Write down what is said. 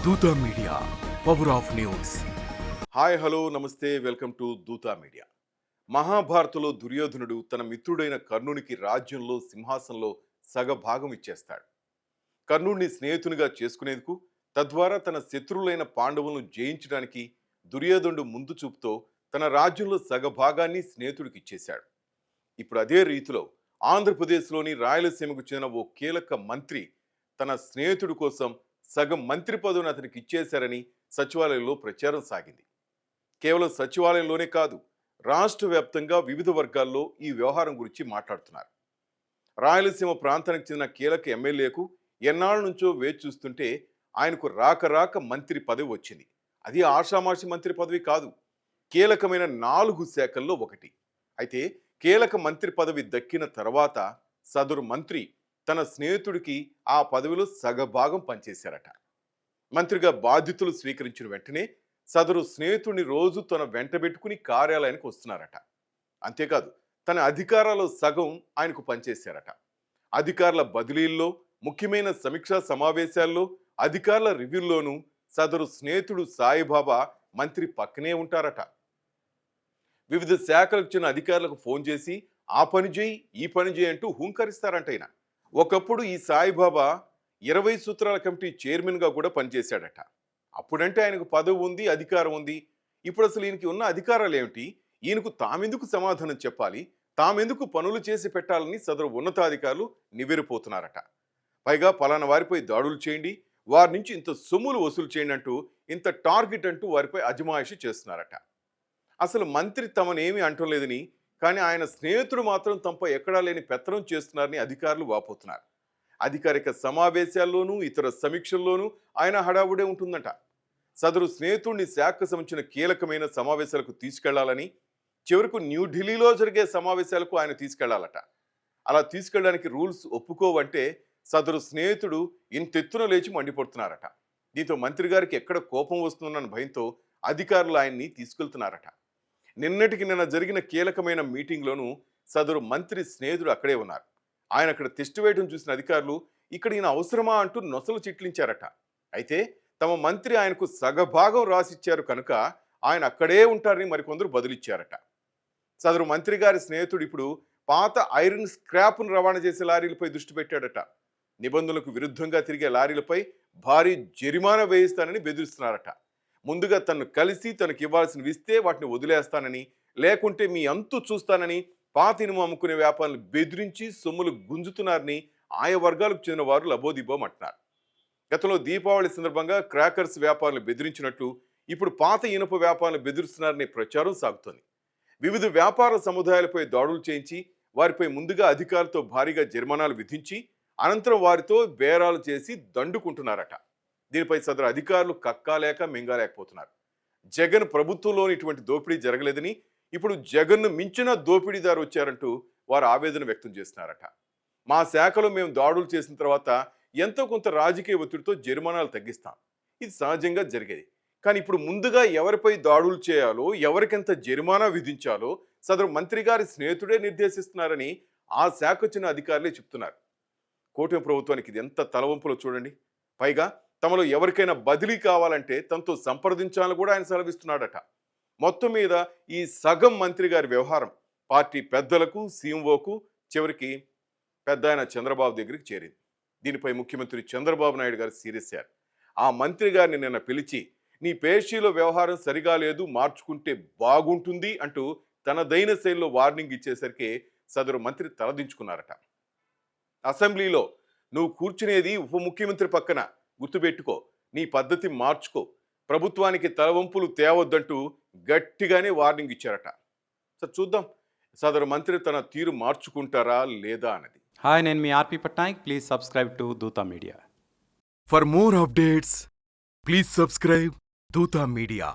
Dootha media, power of news. Hi hello నమస్తే, welcome to Dhoota media. మహాభారతంలో దుర్యోధనుడు తన మిత్రుడైన కర్ణునికి రాజ్యంలో సింహాసనంలో సగభాగం ఇచ్చేస్తాడు. కర్ణుడిని స్నేహితునిగా చేసుకునేందుకు, తద్వారా తన శత్రువులైన పాండవులను జయించడానికి దుర్యోధనుడు ముందు చూపుతో తన రాజ్యంలో సగభాగాన్ని స్నేహితుడికి ఇచ్చేశాడు. ఇప్పుడు అదే రీతిలో ఆంధ్రప్రదేశ్లోని రాయలసీమకు చెందిన ఓ కీలక మంత్రి తన స్నేహితుడి కోసం సగం మంత్రి పదవిని అతనికి ఇచ్చేశారని సచివాలయంలో ప్రచారం సాగింది. కేవలం సచివాలయంలోనే కాదు, రాష్ట్ర వ్యాప్తంగా వివిధ వర్గాల్లో ఈ వ్యవహారం గురించి మాట్లాడుతున్నారు. రాయలసీమ ప్రాంతానికి చెందిన కీలక ఎమ్మెల్యేకు ఎన్నాళ్ళ నుంచో వేచి చూస్తుంటే ఆయనకు రాక మంత్రి పదవి వచ్చింది. అది ఆషామాషి మంత్రి పదవి కాదు, కీలకమైన 4 శాఖల్లో ఒకటి. అయితే కీలక మంత్రి పదవి దక్కిన తర్వాత సదరు మంత్రి తన స్నేహితుడికి ఆ పదవిలో సగభాగం పనిచేశారట. మంత్రిగా బాధ్యతలు స్వీకరించిన వెంటనే సదరు స్నేహితుడిని రోజు తన వెంటబెట్టుకుని కార్యాలయానికి వస్తున్నారట. అంతేకాదు, తన అధికారాల్లో సగం ఆయనకు పనిచేశారట. అధికారుల బదిలీల్లో, ముఖ్యమైన సమీక్షా సమావేశాల్లో, అధికారుల రివ్యూల్లోనూ సదరు స్నేహితుడు సాయిబాబా మంత్రి పక్కనే ఉంటారట. వివిధ శాఖలకు చెందిన అధికారులకు ఫోన్ చేసి ఆ పని చేయి, ఈ పని చేయి అంటూ హుంకరిస్తారంట ఆయన. ఒకప్పుడు ఈ సాయిబాబా 20 సూత్రాల కమిటీ చైర్మన్గా కూడా పనిచేశాడట. అప్పుడంటే ఆయనకు పదవి ఉంది, అధికారం ఉంది. ఇప్పుడు అసలు ఈయనకి ఉన్న అధికారాలు ఏమిటి, ఈయనకు తామెందుకు సమాధానం చెప్పాలి, తామెందుకు పనులు చేసి పెట్టాలని సదరు ఉన్నతాధికారులు నివ్వెరపోతున్నారట. పైగా పలానా వారిపై దాడులు చేయండి, వారి నుంచి ఇంత సొమ్ములు వసూలు చేయండి అంటూ, ఇంత టార్గెట్ అంటూ వారిపై అజమాయిషి చేస్తున్నారట. అసలు మంత్రి తమనేమి అంటం లేదని, కానీ ఆయన స్నేహితుడు మాత్రం తమపై ఎక్కడా లేని పెత్తనం చేస్తున్నారని అధికారులు వాపోతున్నారు. అధికారిక సమావేశాల్లోనూ ఇతర సమీక్షల్లోనూ ఆయన హడావుడే ఉంటుందట. సదరు స్నేహితుడిని శాఖకు సంబంధించిన కీలకమైన సమావేశాలకు తీసుకెళ్లాలని, చివరకు న్యూఢిల్లీలో జరిగే సమావేశాలకు ఆయన తీసుకెళ్లాలట. అలా తీసుకెళ్ళడానికి రూల్స్ ఒప్పుకోవంటే సదరు స్నేహితుడు ఇంతెత్తున లేచి మండిపడుతున్నారట. దీంతో మంత్రి గారికి ఎక్కడ కోపం వస్తుందన్న భయంతో అధికారులు ఆయన్ని తీసుకెళ్తున్నారట. నిన్నటికి నిన్న జరిగిన కీలకమైన మీటింగ్లోనూ సదరు మంత్రి స్నేహితుడు అక్కడే ఉన్నారు. ఆయన అక్కడ టెస్ట్ వేయడం చూసిన అధికారులు ఇక్కడ ఈయన అవసరమా అంటూ నొసలు చిట్లించారట. అయితే తమ మంత్రి ఆయనకు సగభాగం రాసిచ్చారు కనుక ఆయన అక్కడే ఉంటారని మరికొందరు బదులిచ్చారట. సదరు మంత్రి గారి స్నేహితుడు ఇప్పుడు పాత ఐరన్ స్క్రాప్ను రవాణా చేసే లారీలపై దృష్టి పెట్టాడట. నిబంధనలకు విరుద్ధంగా తిరిగే లారీలపై భారీ జరిమానా వేయిస్తానని బెదిరిస్తున్నారట. ముందుగా తనను కలిసి తనకు ఇవ్వాల్సినవి ఇస్తే వాటిని వదిలేస్తానని, లేకుంటే మీ అంతు చూస్తానని పాత ఇనుము అమ్ముకునే వ్యాపారులు బెదిరించి సొమ్ములు గుంజుతున్నారని ఆయా వర్గాలకు చెందిన వారు లబోదిబోం అంటున్నారు. గతంలో దీపావళి సందర్భంగా క్రాకర్స్ వ్యాపారులు బెదిరించినట్లు ఇప్పుడు పాత ఇనుప వ్యాపారులు బెదిరిస్తున్నారనే ప్రచారం సాగుతోంది. వివిధ వ్యాపార సముదాయాలపై దాడులు చేయించి వారిపై ముందుగా అధికారులతో భారీగా జరిమానాలు విధించి అనంతరం వారితో బేరాలు చేసి దండుకుంటున్నారట. దీనిపై సదరు అధికారులు కక్కాలేక మింగాలేకపోతున్నారు. జగన్ ప్రభుత్వంలోని ఇటువంటి దోపిడీ జరగలేదని, ఇప్పుడు జగన్ను మించిన దోపిడీదారు వచ్చారంటూ వారు ఆవేదన వ్యక్తం చేస్తున్నారట. మా శాఖలో మేము దాడులు చేసిన తర్వాత ఎంతో కొంత రాజకీయ ఒత్తిడితో జరిమానాలు తగ్గిస్తాం, ఇది సహజంగా జరిగేది. కానీ ఇప్పుడు ముందుగా ఎవరిపై దాడులు చేయాలో, ఎవరికెంత జరిమానా విధించాలో సదరు మంత్రి గారి స్నేహితుడే నిర్దేశిస్తున్నారని ఆ శాఖ చెందిన అధికారులే చెప్తున్నారు. కూటమి ప్రభుత్వానికి ఇది ఎంత తలవంపులో చూడండి. పైగా తమలో ఎవరికైనా బదిలీ కావాలంటే తనతో సంప్రదించాలని కూడా ఆయన సెలవిస్తున్నాడట. మొత్తం మీద ఈ సగం మంత్రి గారి వ్యవహారం పార్టీ పెద్దలకు, సీఎంఓకు, చివరికి పెద్ద ఆయన చంద్రబాబు దగ్గరికి చేరింది. దీనిపై ముఖ్యమంత్రి చంద్రబాబు నాయుడు గారు సీరియస్ అయ్యారు. ఆ మంత్రి గారిని నిన్న పిలిచి నీ పేషీలో వ్యవహారం సరిగా లేదు, మార్చుకుంటే బాగుంటుంది అంటూ తనదైన శైలిలో వార్నింగ్ ఇచ్చేసరికి సదరు మంత్రి తలదించుకున్నారట. అసెంబ్లీలో నువ్వు కూర్చునేది ఉప ముఖ్యమంత్రి పక్కన, గుర్తుపెట్టుకో, నీ పద్ధతి మార్చుకో, ప్రభుత్వానికి తలవంపులు తేవద్దంటూ గట్టిగానే వార్నింగ్ ఇచ్చారట. సార్ చూద్దాం సదరు మంత్రి తన తీరు మార్చుకుంటారా లేదా అన్నది. హాయ్, నేను మీ RP Patnaik. Please subscribe to Dhoota media. For more updates please subscribe Dhoota media.